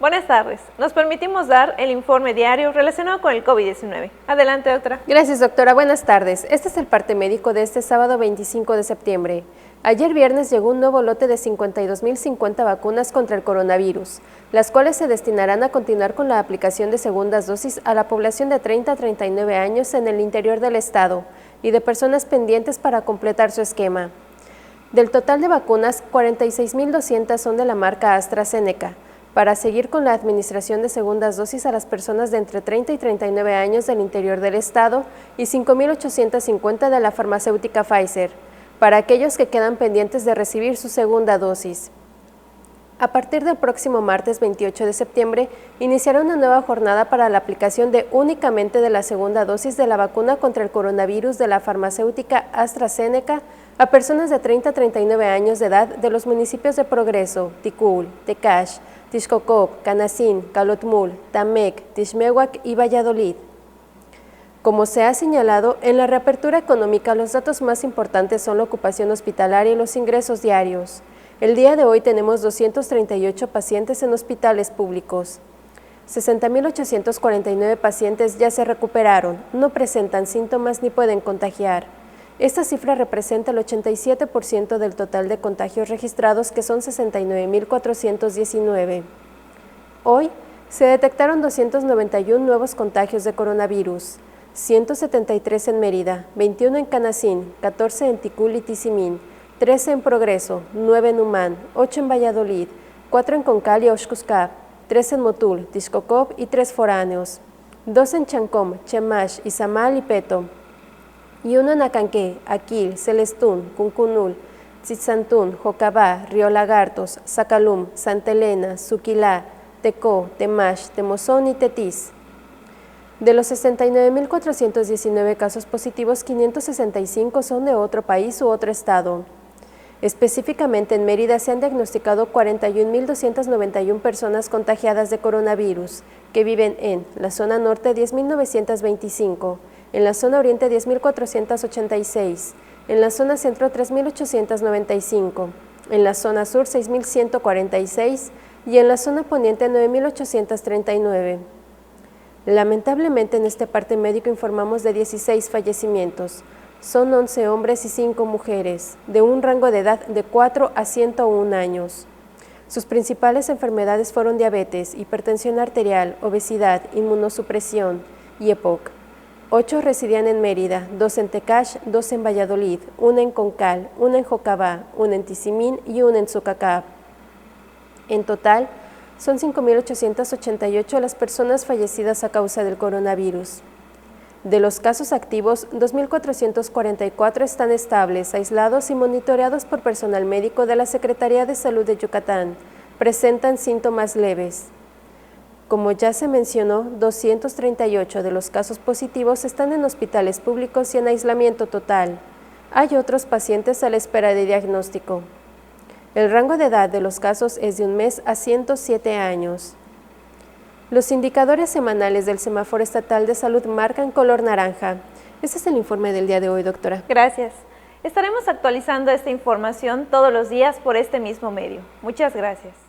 Buenas tardes. Nos permitimos dar el informe diario relacionado con el COVID-19. Adelante, doctora. Gracias, doctora. Buenas tardes. Este es el parte médico de este sábado 25 de septiembre. Ayer viernes llegó un nuevo lote de 52.050 vacunas contra el coronavirus, las cuales se destinarán a continuar con la aplicación de segundas dosis a la población de 30 a 39 años en el interior del estado y de personas pendientes para completar su esquema. Del total de vacunas, 46.200 son de la marca AstraZeneca, para seguir con la administración de segundas dosis a las personas de entre 30 y 39 años del interior del estado y 5.850 de la farmacéutica Pfizer, para aquellos que quedan pendientes de recibir su segunda dosis. A partir del próximo martes 28 de septiembre, iniciará una nueva jornada para la aplicación únicamente de la segunda dosis de la vacuna contra el coronavirus de la farmacéutica AstraZeneca a personas de 30 a 39 años de edad de los municipios de Progreso, Ticul, Tecash, Tixcocop, Canacín, Calotmul, Tamec, Tixmehuac y Valladolid. Como se ha señalado, en la reapertura económica los datos más importantes son la ocupación hospitalaria y los ingresos diarios. El día de hoy tenemos 238 pacientes en hospitales públicos. 60.849 pacientes ya se recuperaron, no presentan síntomas ni pueden contagiar. Esta cifra representa el 87% del total de contagios registrados, que son 69.419. Hoy se detectaron 291 nuevos contagios de coronavirus, 173 en Mérida, 21 en Canacín, 14 en Ticul y Tizimín, 13 en Progreso, 9 en Humán, 8 en Valladolid, 4 en Concal y Oxcuscap, 3 en Motul, Tixcocop y 3 foráneos, 2 en Chancom, Chemash, Izamal y Peto, y 1 en Acanqué, Aquil, Celestún, Cuncunul, Tzitzantún, Jocabá, Río Lagartos, Zacalum, Santa Elena, Suquilá, Tecó, Temash, Temozón y Tetis. De los 69.419 casos positivos, 565 son de otro país u otro estado. Específicamente en Mérida se han diagnosticado 41.291 personas contagiadas de coronavirus, que viven en la zona norte 10.925, en la zona oriente 10.486, en la zona centro 3.895, en la zona sur 6.146 y en la zona poniente 9.839. Lamentablemente en este parte médico informamos de 16 fallecimientos. Son 11 hombres y 5 mujeres, de un rango de edad de 4 a 101 años. Sus principales enfermedades fueron diabetes, hipertensión arterial, obesidad, inmunosupresión y EPOC. 8 residían en Mérida, 2 en Tecash, 2 en Valladolid, 1 en Concal, 1 en Jocabá, 1 en Tizimín y 1 en Sucacab. En total, son 5.888 las personas fallecidas a causa del coronavirus. De los casos activos, 2.444 están estables, aislados y monitoreados por personal médico de la Secretaría de Salud de Yucatán. Presentan síntomas leves. Como ya se mencionó, 238 de los casos positivos están en hospitales públicos y en aislamiento total. Hay otros pacientes a la espera de diagnóstico. El rango de edad de los casos es de 1 mes a 107 años. Los indicadores semanales del Semáforo Estatal de Salud marcan color naranja. Este es el informe del día de hoy, doctora. Gracias. Estaremos actualizando esta información todos los días por este mismo medio. Muchas gracias.